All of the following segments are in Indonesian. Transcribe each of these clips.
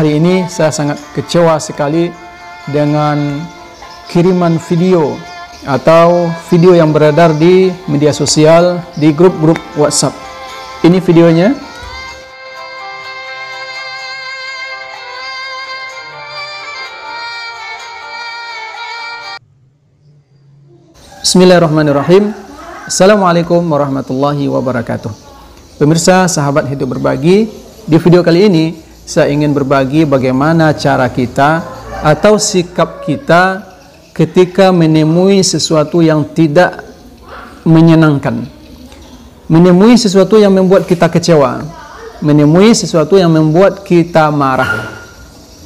hari ini saya sangat kecewa sekali dengan kiriman video atau video yang beredar di media sosial, di grup-grup WhatsApp. Ini videonya. Bismillahirrahmanirrahim. Assalamualaikum warahmatullahi wabarakatuh. Pemirsa sahabat hidup berbagi, di video kali ini saya ingin berbagi bagaimana cara kita atau sikap kita ketika menemui sesuatu yang tidak menyenangkan, menemui sesuatu yang membuat kita kecewa, menemui sesuatu yang membuat kita marah.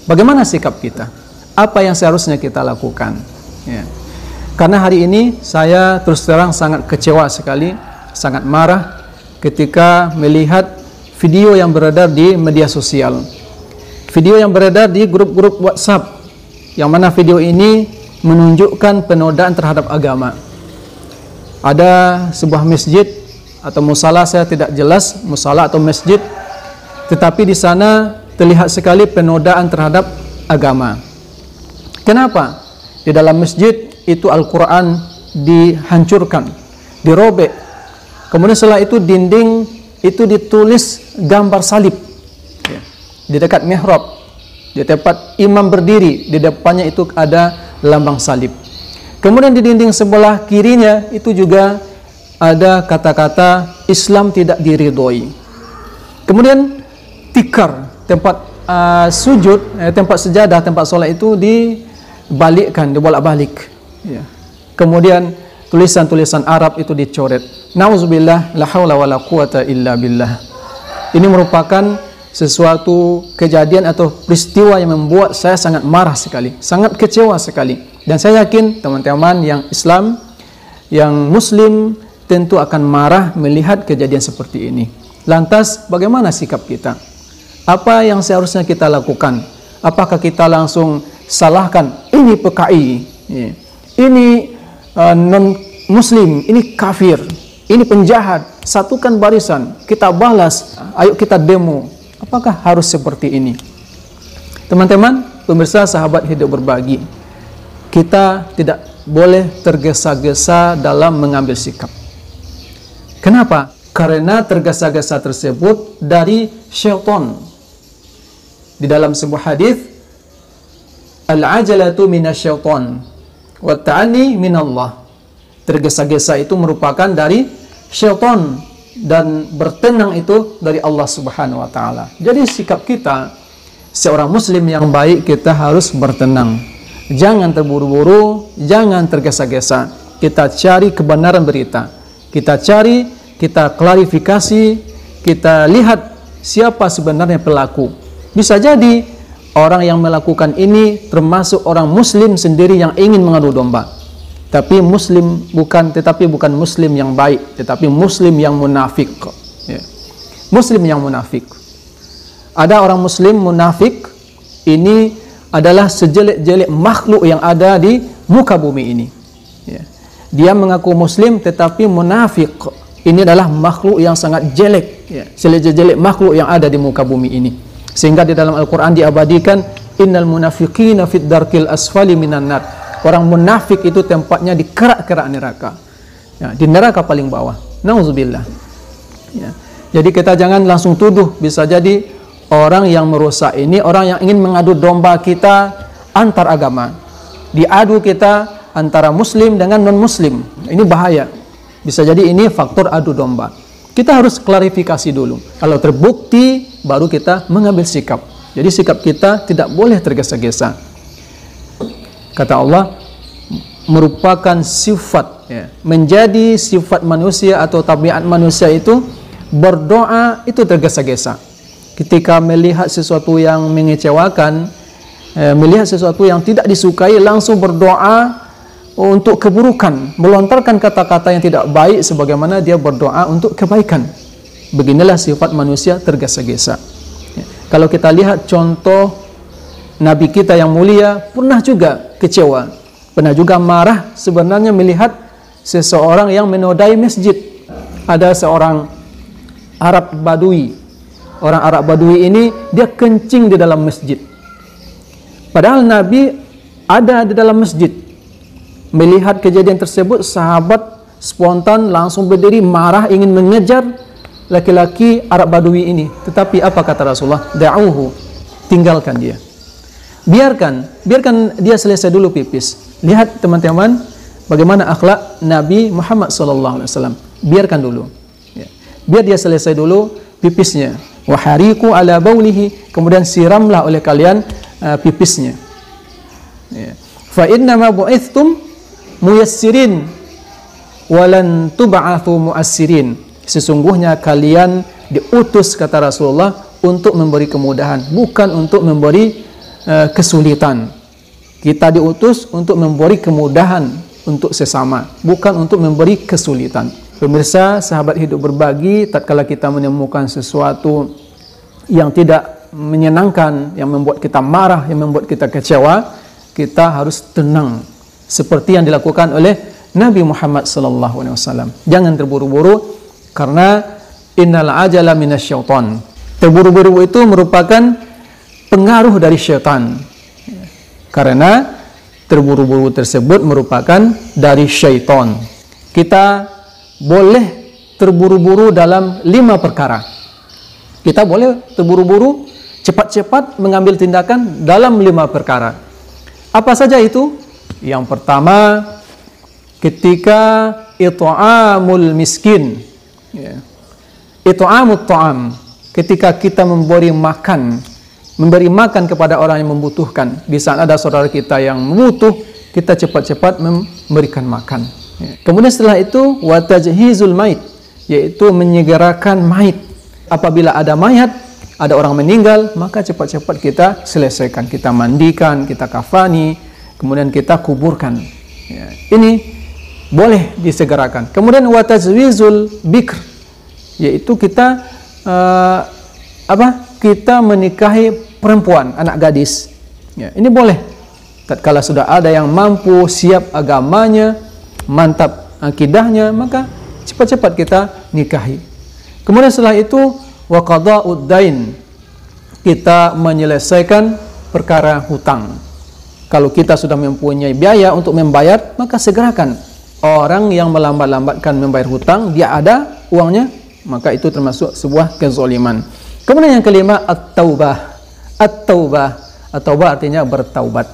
Bagaimana sikap kita? Apa yang seharusnya kita lakukan? Ya. Karena hari ini saya terus terang sangat kecewa sekali, sangat marah ketika melihat video yang beredar di media sosial. Video yang beredar di grup-grup WhatsApp, yang mana video ini menunjukkan penodaan terhadap agama. Ada sebuah masjid atau musala, saya tidak jelas musala atau masjid, tetapi di sana terlihat sekali penodaan terhadap agama. Kenapa? Di dalam masjid itu Al-Quran dihancurkan, dirobek. Kemudian setelah itu dinding itu ditulis gambar salib. Ya. Di dekat mihrab, di tempat imam berdiri, di depannya itu ada lambang salib. Kemudian di dinding sebelah kirinya itu juga ada kata-kata Islam tidak diridhoi. Kemudian tikar, tempat sujud, tempat sejadah, tempat solat itu dibalikkan, dibolak-balik. Ya. Kemudian tulisan-tulisan Arab itu dicoret. Nauzubillah, la haula wala quwata illa billah. Ini merupakan sesuatu kejadian atau peristiwa yang membuat saya sangat marah sekali, sangat kecewa sekali. Dan saya yakin teman-teman yang Islam, yang Muslim tentu akan marah melihat kejadian seperti ini. Lantas bagaimana sikap kita? Apa yang seharusnya kita lakukan? Apakah kita langsung salahkan ini PKI? Ya. Ini non-muslim, ini kafir, ini penjahat, satukan barisan, kita balas, ayo kita demo. Apakah harus seperti ini? Teman-teman, pemirsa sahabat hidup berbagi, kita tidak boleh tergesa-gesa dalam mengambil sikap. Kenapa? Karena tergesa-gesa tersebut dari syaitan. Di dalam sebuah hadis, al-ajalatu minasyaitan wa ta'ani minallah. Tergesa-gesa itu merupakan dari syaitan dan bertenang itu dari Allah Subhanahu wa taala. Jadi sikap kita seorang muslim yang baik, kita harus bertenang. Jangan terburu-buru, jangan tergesa-gesa. Kita cari kebenaran berita. Kita cari, kita klarifikasi, kita lihat siapa sebenarnya pelaku. Bisa jadi orang yang melakukan ini termasuk orang muslim sendiri yang ingin mengadu domba. Tetapi bukan muslim yang baik, tetapi muslim yang munafik. Ya. Muslim yang munafik. Ada orang muslim munafik, ini adalah sejelek-jelek makhluk yang ada di muka bumi ini. Ya. Dia mengaku muslim tetapi munafik. Ini adalah makhluk yang sangat jelek, ya. Sejelek-jelek makhluk yang ada di muka bumi ini. Sehingga di dalam Al-Quran diabadikan, innal munafiqina fid darkil asfali minan nar. Orang munafik itu tempatnya di kerak-kerak neraka. Ya, di neraka paling bawah. Nauzubillah. Ya. Jadi kita jangan langsung tuduh. Bisa jadi orang yang merusak ini, orang yang ingin mengadu domba kita antar agama. Diadu kita antara muslim dengan non-muslim. Ini bahaya. Bisa jadi ini faktor adu domba. Kita harus klarifikasi dulu. Kalau terbukti, baru kita mengambil sikap. Jadi sikap kita tidak boleh tergesa-gesa. Kata Allah, merupakan sifat, ya, menjadi sifat manusia atau tabiat manusia itu berdoa itu tergesa-gesa. Ketika melihat sesuatu yang mengecewakan, melihat sesuatu yang tidak disukai, langsung berdoa untuk keburukan, melontarkan kata-kata yang tidak baik sebagaimana dia berdoa untuk kebaikan. Beginilah sifat manusia tergesa-gesa. Ya. Kalau kita lihat contoh Nabi kita yang mulia pernah juga kecewa, pernah juga marah sebenarnya melihat seseorang yang menodai masjid. Ada seorang Arab Badui orang Arab Badui ini dia kencing di dalam masjid. Padahal Nabi ada di dalam masjid. Melihat kejadian tersebut, sahabat spontan langsung berdiri marah ingin mengejar laki-laki Arab Badui ini. Tetapi apa kata Rasulullah? Da'uhu, tinggalkan dia. Biarkan dia selesai dulu pipis. Lihat teman-teman bagaimana akhlak Nabi Muhammad SAW. Biarkan dulu. Ya. Biar dia selesai dulu pipisnya. Wahariku ala baulihi, kemudian siramlah oleh kalian pipisnya. Ya. Fa innama bu'ithtum muyassirin walan tub'athu mu'assirin. Sesungguhnya kalian diutus, kata Rasulullah, untuk memberi kemudahan, bukan untuk memberi kesulitan. Kita diutus untuk memberi kemudahan untuk sesama, bukan untuk memberi kesulitan. Pemirsa, sahabat hidup berbagi, tatkala kita menemukan sesuatu yang tidak menyenangkan, yang membuat kita marah, yang membuat kita kecewa, kita harus tenang, seperti yang dilakukan oleh Nabi Muhammad SAW. Jangan terburu-buru, karena innal ajala minasyaiton. Terburu-buru itu merupakan pengaruh dari syaitan. Karena terburu-buru tersebut merupakan dari syaitan. Kita boleh terburu-buru dalam 5 perkara. Kita boleh terburu-buru, cepat-cepat mengambil tindakan dalam 5 perkara. Apa saja itu? Yang pertama, ketika it'amul miskin. It'amut ta'am, ketika kita memberi makan kepada orang yang membutuhkan. Di saat ada saudara kita yang membutuh, kita cepat-cepat memberikan makan. Kemudian setelah itu wa tajhizul mait, yaitu menyegerakan mayit. Apabila ada mayat, ada orang meninggal, maka cepat-cepat kita selesaikan, kita mandikan, kita kafani, kemudian kita kuburkan. Ini boleh disegerakan. Kemudian wa tajwizul bikr, yaitu kita kita menikahi perempuan, anak gadis. Ini boleh. Tatkala sudah ada yang mampu, siap agamanya, mantap akidahnya, maka cepat-cepat kita nikahi. Kemudian setelah itu wa qada'ud dain, kita menyelesaikan perkara hutang. Kalau kita sudah mempunyai biaya untuk membayar, maka segerakan. Orang yang melambat-lambatkan membayar hutang, dia ada uangnya, maka itu termasuk sebuah kezaliman. Kemudian yang kelima, at-taubah. At-taubah artinya bertaubat.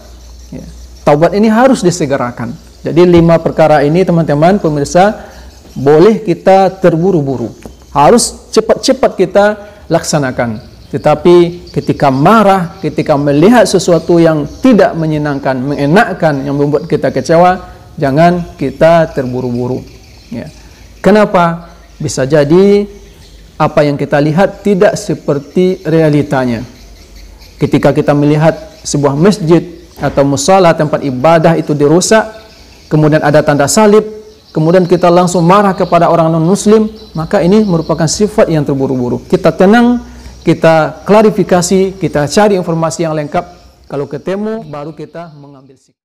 Taubat ini harus disegerakan. Jadi 5 perkara ini teman-teman pemirsa, boleh kita terburu-buru, harus cepat-cepat kita laksanakan. Tetapi ketika marah, ketika melihat sesuatu yang tidak menyenangkan, mengenakkan, yang membuat kita kecewa, jangan kita terburu-buru. Kenapa? Bisa jadi apa yang kita lihat tidak seperti realitanya. Ketika kita melihat sebuah masjid atau musala, tempat ibadah itu dirusak, kemudian ada tanda salib, kemudian kita langsung marah kepada orang non-muslim, maka ini merupakan sifat yang terburu-buru. Kita tenang, kita klarifikasi, kita cari informasi yang lengkap. Kalau ketemu, baru kita mengambil sikap.